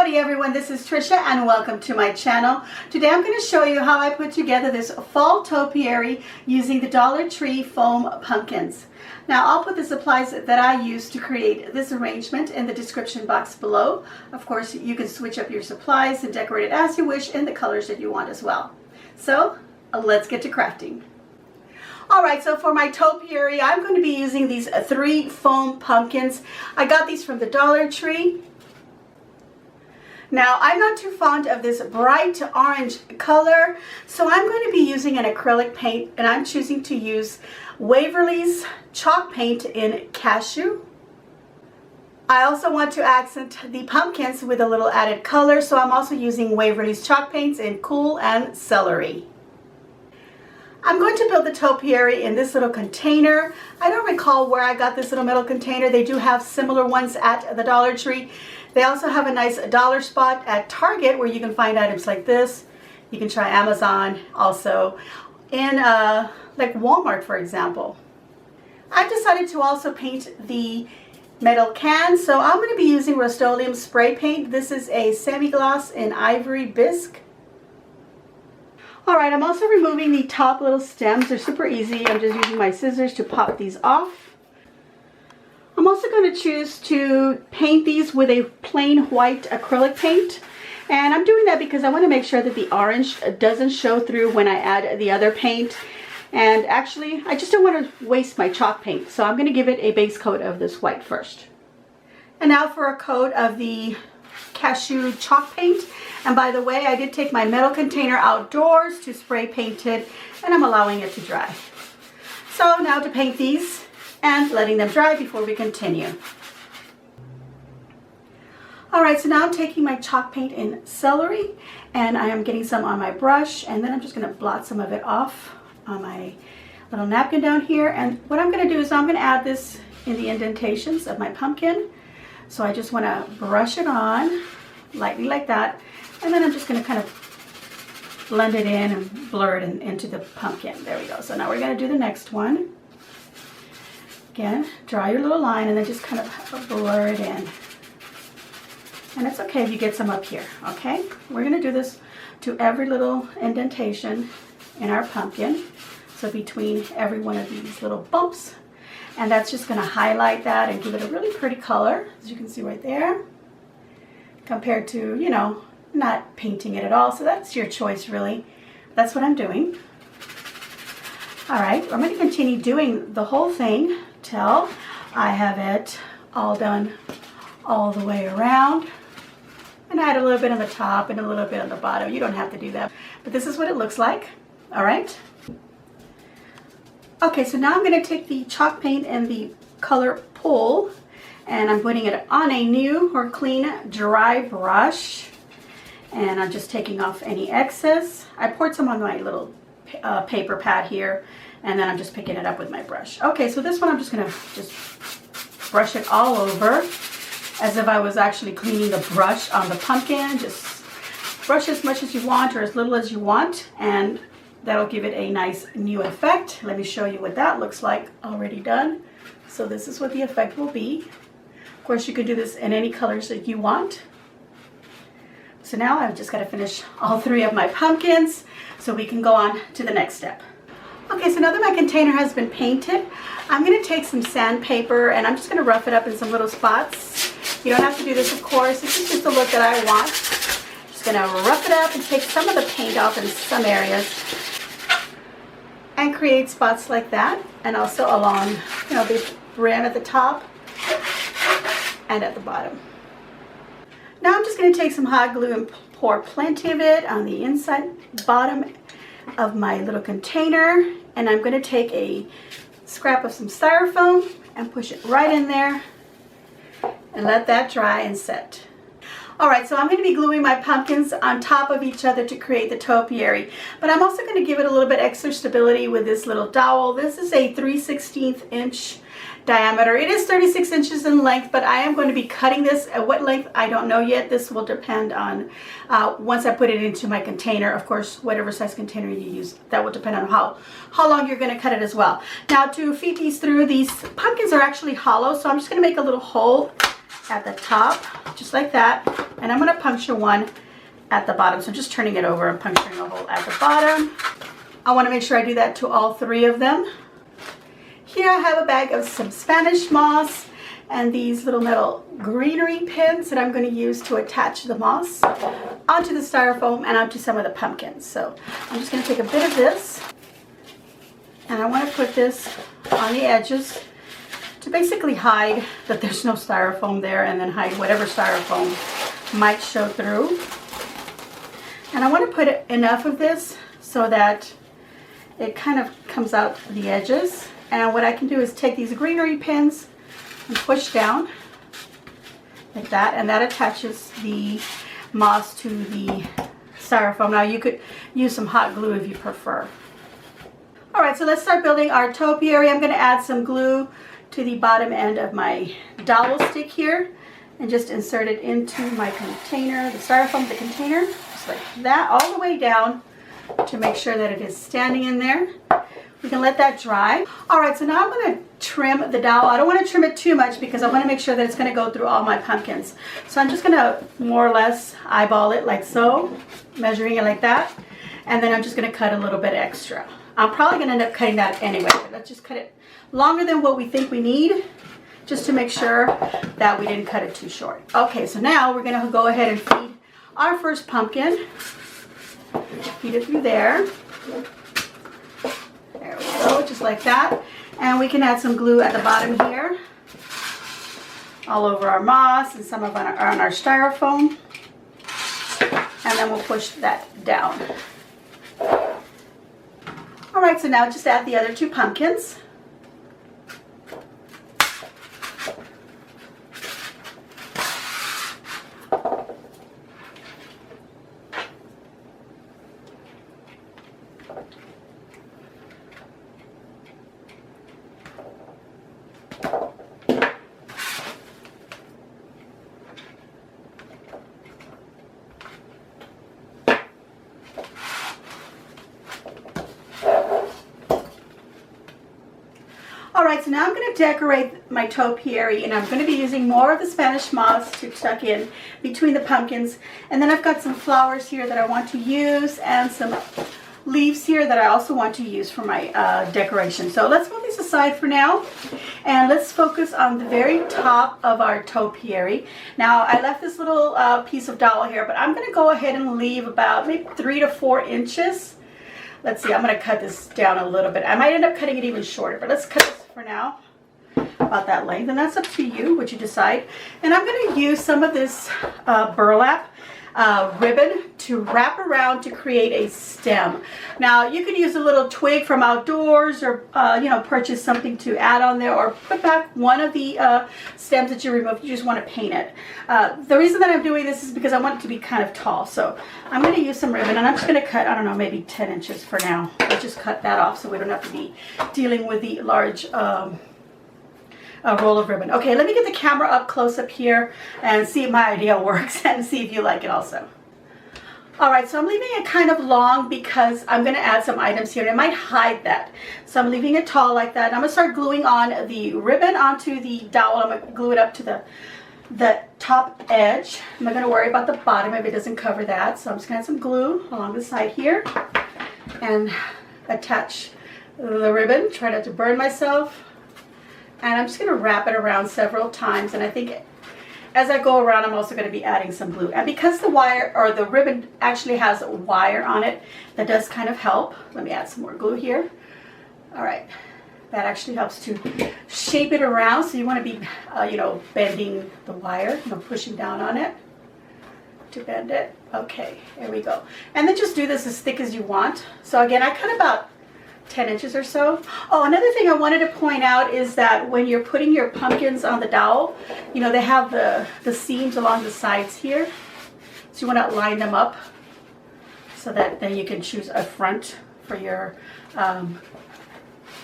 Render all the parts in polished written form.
Howdy everyone, this is Trisha and welcome to my channel. Today I'm going to show you how I put together this fall topiary using the Dollar Tree foam pumpkins. Now I'll put the supplies that I use to create this arrangement in the description box below. Of course you can switch up your supplies and decorate it as you wish in the colors that you want as well. So let's get to crafting. Alright, so for my topiary I'm going to be using these 3 foam pumpkins. I got these from the Dollar Tree. Now, I'm not too fond of this bright orange color, so I'm going to be using an acrylic paint, and I'm choosing to use Waverly's chalk paint in cashew. I also want to accent the pumpkins with a little added color, so I'm also using Waverly's chalk paints in cool and celery. I'm going to build the topiary in this little container. I don't recall where I got this little metal container. They do have similar ones at the Dollar Tree. They also have a nice dollar spot at Target where you can find items like this. You can try Amazon also. In like Walmart, for example. I've decided to also paint the metal can, so I'm going to be using Rustoleum spray paint. This is a semi-gloss in ivory bisque. Alright, I'm also removing the top little stems. They're super easy. I'm just using my scissors to pop these off. I'm also going to choose to paint these with a plain white acrylic paint. And I'm doing that because I want to make sure that the orange doesn't show through when I add the other paint. And actually, I just don't want to waste my chalk paint. So I'm going to give it a base coat of this white first. And now for a coat of the cashew chalk paint. And by the way, I did take my metal container outdoors to spray paint it, and I'm allowing it to dry. So now to paint these and letting them dry before we continue. Alright, so now I'm taking my chalk paint in celery, and I am getting some on my brush, and then I'm just going to blot some of it off on my little napkin down here. And what I'm going to do is I'm going to add this in the indentations of my pumpkin. So I just want to brush it on lightly like that, and then I'm just going to kind of blend it in and blur it into the pumpkin. There we go. So now we're going to do the next one. Again, draw your little line and then just kind of blur it in. And it's okay if you get some up here, okay? We're going to do this to every little indentation in our pumpkin. So between every one of these little bumps. And that's just going to highlight that and give it a really pretty color, as you can see right there. Compared to, you know, not painting it at all. So that's your choice, really. That's what I'm doing. Alright, I'm going to continue doing the whole thing till I have it all done all the way around. And add a little bit on the top and a little bit on the bottom. You don't have to do that. But this is what it looks like. Alright. Okay, so now I'm going to take the chalk paint and the color Pull, and I'm putting it on a new or clean dry brush. And I'm just taking off any excess. I poured some on my little paper pad here, and then I'm just picking it up with my brush. Okay, so this one I'm just going to just brush it all over as if I was actually cleaning the brush on the pumpkin. Just brush as much as you want or as little as you want, and that'll give it a nice new effect. Let me show you what that looks like already done. So this is what the effect will be. Of course, you can do this in any colors that you want. So now I've just got to finish all 3 of my pumpkins so we can go on to the next step. Okay, so now that my container has been painted, I'm going to take some sandpaper and I'm just going to rough it up in some little spots. You don't have to do this, of course. This is just the look that I want. Just going to rough it up and take some of the paint off in some areas and create spots like that, and also along, you know, the rim at the top and at the bottom. Now I'm just going to take some hot glue and pour plenty of it on the inside bottom of my little container, and I'm going to take a scrap of some styrofoam and push it right in there and let that dry and set. Alright, so I'm going to be gluing my pumpkins on top of each other to create the topiary, but I'm also going to give it a little bit extra stability with this little dowel. This is a 3/16 inch diameter. It is 36 inches in length, but I am going to be cutting this. At what length, I don't know yet. This will depend on once I put it into my container. Of course, whatever size container you use, that will depend on how long you're going to cut it as well. Now, to feed these through, these pumpkins are actually hollow, so I'm just going to make a little hole at the top, just like that. And I'm going to puncture one at the bottom. So just turning it over and puncturing a hole at the bottom. I want to make sure I do that to all three of them. Here I have a bag of some Spanish moss and these little metal greenery pins that I'm going to use to attach the moss onto the styrofoam and onto some of the pumpkins. So I'm just going to take a bit of this, and I want to put this on the edges to basically hide that there's no styrofoam there, and then hide whatever styrofoam might show through. And I want to put enough of this so that it kind of comes out the edges. And what I can do is take these greenery pins and push down like that, and that attaches the moss to the styrofoam. Now you could use some hot glue if you prefer. All right, so let's start building our topiary. I'm going to add some glue to the bottom end of my dowel stick here and just insert it into my container, the styrofoam, the container, just like that, all the way down to make sure that it is standing in there. We can let that dry. All right, so now I'm going to trim the dowel. I don't want to trim it too much because I want to make sure that it's going to go through all my pumpkins. So I'm just going to more or less eyeball it like so, measuring it like that. And then I'm just going to cut a little bit extra. I'm probably going to end up cutting that anyway, but let's just cut it longer than what we think we need, just to make sure that we didn't cut it too short. Okay, so now we're going to go ahead and feed our first pumpkin. Feed it through there. There we go, just like that. And we can add some glue at the bottom here, all over our moss and some of on our styrofoam. And then we'll push that down. All right, so now just add the other two pumpkins. Alright, so now I'm going to decorate my topiary, and I'm going to be using more of the Spanish moss to tuck in between the pumpkins. And then I've got some flowers here that I want to use, and some leaves here that I also want to use for my decoration. So let's move these aside for now, and let's focus on the very top of our topiary. Now I left this little piece of dowel here, but I'm going to go ahead and leave about maybe 3 to 4 inches. Let's see, I'm going to cut this down a little bit. I might end up cutting it even shorter, but let's cut this for now, about that length, and that's up to you, what you decide. And I'm going to use some of this burlap ribbon to wrap around to create a stem. Now you could use a little twig from outdoors, or you know, purchase something to add on there, or put back one of the stems that you removed. You just want to paint it. The reason that I'm doing this is because I want it to be kind of tall. So I'm going to use some ribbon, and I'm just going to cut, I don't know, maybe 10 inches for now. Let's just cut that off so we don't have to be dealing with the large roll of ribbon. Okay, let me get the camera up close up here and see if my idea works, and see if you like it also. All right, so I'm leaving it kind of long because I'm going to add some items here, and it might hide that. So I'm leaving it tall like that. I'm going to start gluing on the ribbon onto the dowel. I'm going to glue it up to the top edge. I'm not going to worry about the bottom if it doesn't cover that. So I'm just going to add some glue along the side here and attach the ribbon. Try not to burn myself. And I'm just going to wrap it around several times. And I think as I go around, I'm also going to be adding some glue. And because the wire, or the ribbon, actually has a wire on it, that does kind of help. Let me add some more glue here. All right. That actually helps to shape it around. So you want to be, you know, bending the wire, you know, pushing down on it to bend it. Okay, there we go. And then just do this as thick as you want. So again, I cut about 10 inches or so. Oh, another thing I wanted to point out is that when you're putting your pumpkins on the dowel, you know, they have the seams along the sides here. So you want to line them up so that then you can choose a front for your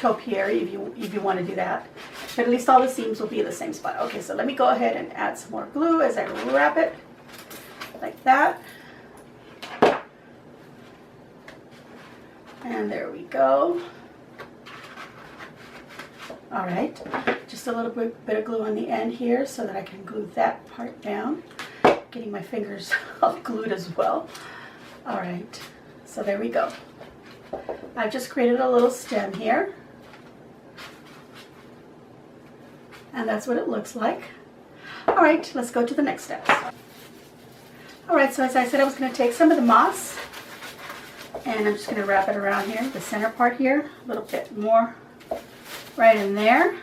topiary if you want to do that. But at least all the seams will be in the same spot. Okay, so let me go ahead and add some more glue as I wrap it like that. And there we go. All right, just a little bit of glue on the end here so that I can glue that part down. Getting my fingers all glued as well. All right, so there we go. I've just created a little stem here. And that's what it looks like. All right, let's go to the next steps. All right, so as I said, I was going to take some of the moss and I'm just going to wrap it around here, the center part here, a little bit more right in there.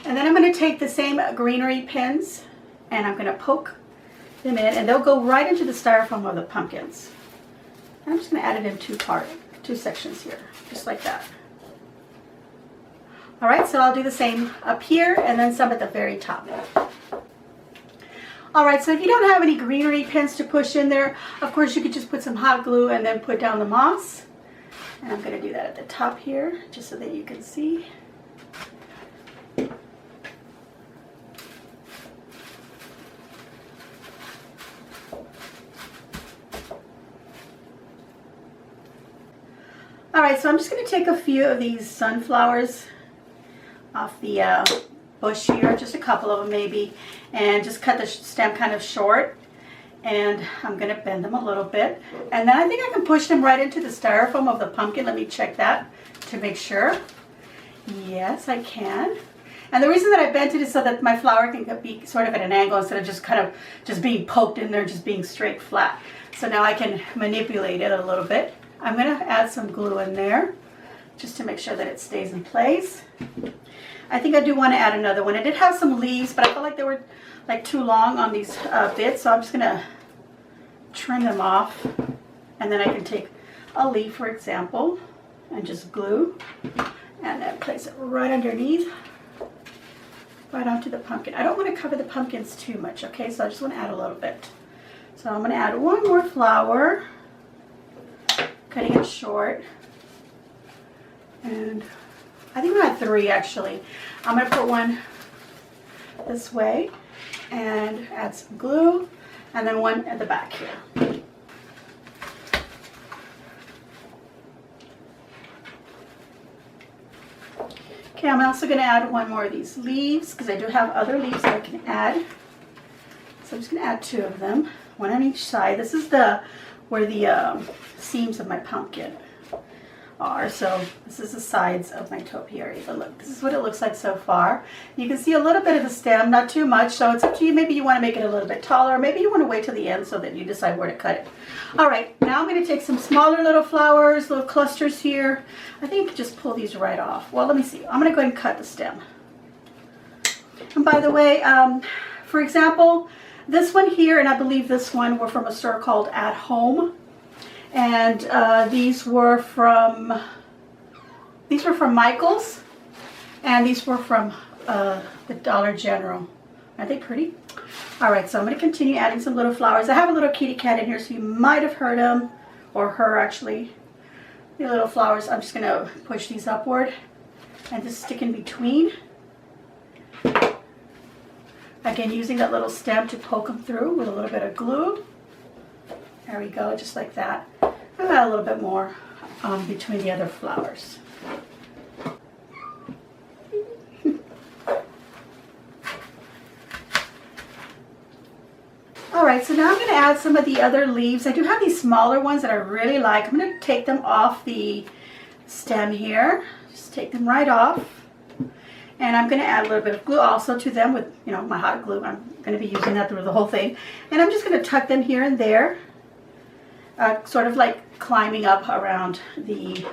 And then I'm going to take the same greenery pins and I'm going to poke them in, and they'll go right into the styrofoam of the pumpkins. And I'm just going to add it in two sections here, just like that. All right, so I'll do the same up here and then some at the very top. All right, so if you don't have any greenery pins to push in there, of course you could just put some hot glue and then put down the moss. And I'm going to do that at the top here, just so that you can see. All right, so I'm just going to take a few of these sunflowers off the bush here, just a couple of them maybe, and just cut the stem kind of short. And I'm going to bend them a little bit. And then I think I can push them right into the styrofoam of the pumpkin. Let me check that to make sure. Yes, I can. And the reason that I bent it is so that my flower can be sort of at an angle instead of just being poked in there, just being straight flat. So now I can manipulate it a little bit. I'm going to add some glue in there just to make sure that it stays in place. I think I do want to add another one. I did have some leaves, but I felt like they were like too long on these bits, so I'm just going to trim them off. And then I can take a leaf, for example, and just glue and then place it right underneath, right onto the pumpkin. I don't want to cover the pumpkins too much, okay? So I just want to add a little bit. So I'm going to add one more flower, cutting it short. And I think I'm going to add 3 actually. I'm going to put one this way and add some glue, and then one at the back here. Okay, I'm also going to add one more of these leaves because I do have other leaves that I can add. So I'm just going to add 2 of them, one on each side. This is where the seams of my pumpkin are. So this is the sides of my topiary. But look, this is what it looks like so far. You can see a little bit of the stem, not too much, so it's up to you. Maybe you want to make it a little bit taller, maybe you want to wait till the end so that you decide where to cut it. All right, now I'm going to take some smaller little flowers, little clusters here. I think you can just pull these right off. Well, let me see. I'm going to go ahead and cut the stem. And by the way, for example, this one here and I believe this one were from a store called At Home. And these were from Michael's, and these were from the Dollar General. Aren't they pretty? All right, so I'm going to continue adding some little flowers. I have a little kitty cat in here, so you might have heard him, or her actually. The little flowers, I'm just going to push these upward and just stick in between. Again, using that little stem to poke them through with a little bit of glue. There we go, just like that. I'll add a little bit more between the other flowers. Alright, so now I'm going to add some of the other leaves. I do have these smaller ones that I really like. I'm going to take them off the stem here. Just take them right off. And I'm going to add a little bit of glue also to them with, you know, my hot glue. I'm going to be using that through the whole thing. And I'm just going to tuck them here and there. Sort of like climbing up around the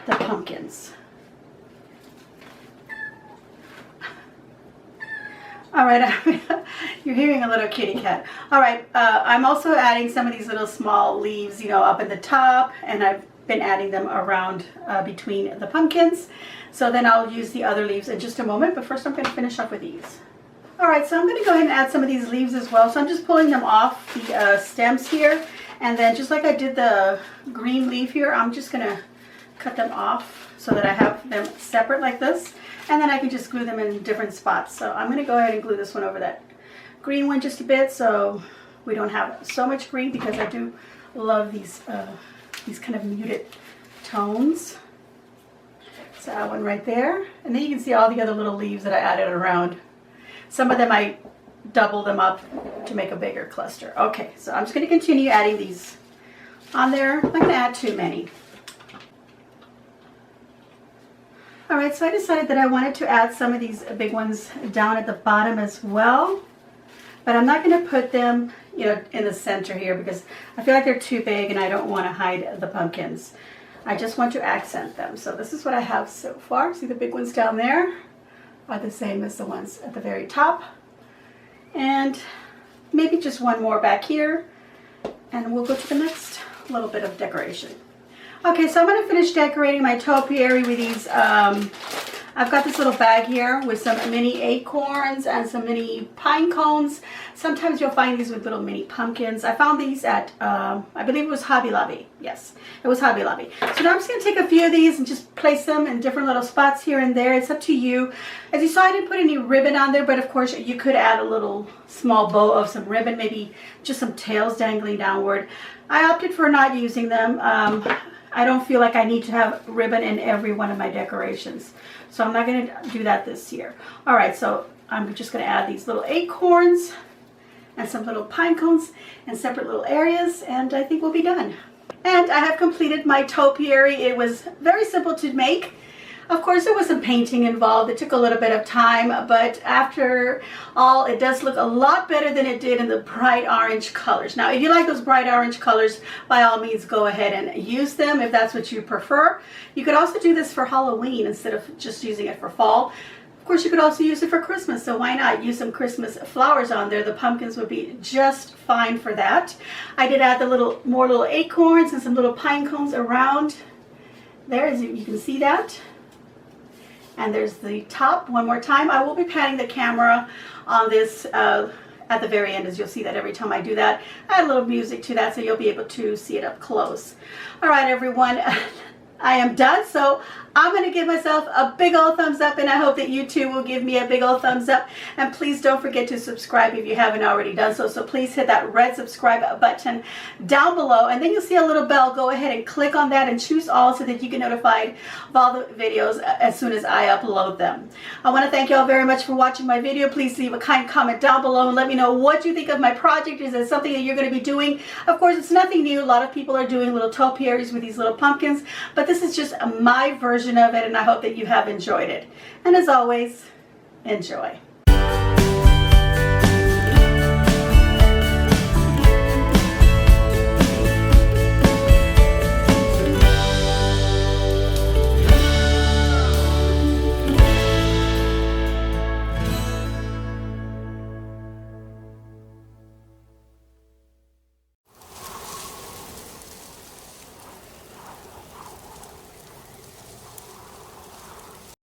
pumpkins. All right, you're hearing a little kitty cat. All right, I'm also adding some of these little small leaves, you know, up in the top, and I've been adding them around between the pumpkins. So then I'll use the other leaves in just a moment, but first I'm going to finish up with these. All right, so I'm going to go ahead and add some of these leaves as well. So I'm just pulling them off the stems here. And then just like I did the green leaf here, I'm just going to cut them off so that I have them separate like this. And then I can just glue them in different spots. So I'm going to go ahead and glue this one over that green one just a bit so we don't have so much green, because I do love these kind of muted tones. So I add one right there. And then you can see all the other little leaves that I added around. Some of them I double them up to make a bigger cluster. Okay, so I'm just going to continue adding these on there. I'm not going to add too many. All right, so I decided that I wanted to add some of these big ones down at the bottom as well. But I'm not going to put them, you know, in the center here because I feel like they're too big and I don't want to hide the pumpkins. I just want to accent them. So this is what I have so far. See the big ones down there are the same as the ones at the very top. And maybe just one more back here. And we'll go to the next little bit of decoration. Okay, so I'm going to finish decorating my topiary with these. I've got this little bag here with some mini acorns and some mini pine cones. Sometimes you'll find these with little mini pumpkins. I found these at, I believe it was Hobby Lobby. Yes, it was Hobby Lobby. So now I'm just going to take a few of these and just place them in different little spots here and there. It's up to you. As you saw, I didn't put any ribbon on there, but of course you could add a little small bow of some ribbon, maybe just some tails dangling downward. I opted for not using them. I don't feel like I need to have ribbon in every one of my decorations. So I'm not going to do that this year. All right, so I'm just going to add these little acorns and some little pine cones in separate little areas, and I think we'll be done. And I have completed my topiary. It was very simple to make. Of course, there was some painting involved. It took a little bit of time, but after all, it does look a lot better than it did in the bright orange colors. Now, if you like those bright orange colors, by all means, go ahead and use them if that's what you prefer. You could also do this for Halloween instead of just using it for fall. Of course, you could also use it for Christmas, so why not use some Christmas flowers on there? The pumpkins would be just fine for that. I did add the more little acorns and some little pine cones around there, as you can see that. And there's the top one more time. I will be panning the camera on this at the very end, as you'll see that every time I do that. I add a little music to that so you'll be able to see it up close. All right, everyone, I am done. So I'm going to give myself a big old thumbs up, and I hope that you too will give me a big old thumbs up. And please don't forget to subscribe if you haven't already done so. So please hit that red subscribe button down below, and then you'll see a little bell. Go ahead and click on that and choose all so that you get notified of all the videos as soon as I upload them. I want to thank you all very much for watching my video. Please leave a kind comment down below and let me know what you think of my project. Is it something that you're going to be doing? Of course, it's nothing new. A lot of people are doing little topiaries with these little pumpkins, but this is just my version of it, and I hope that you have enjoyed it. And as always, enjoy.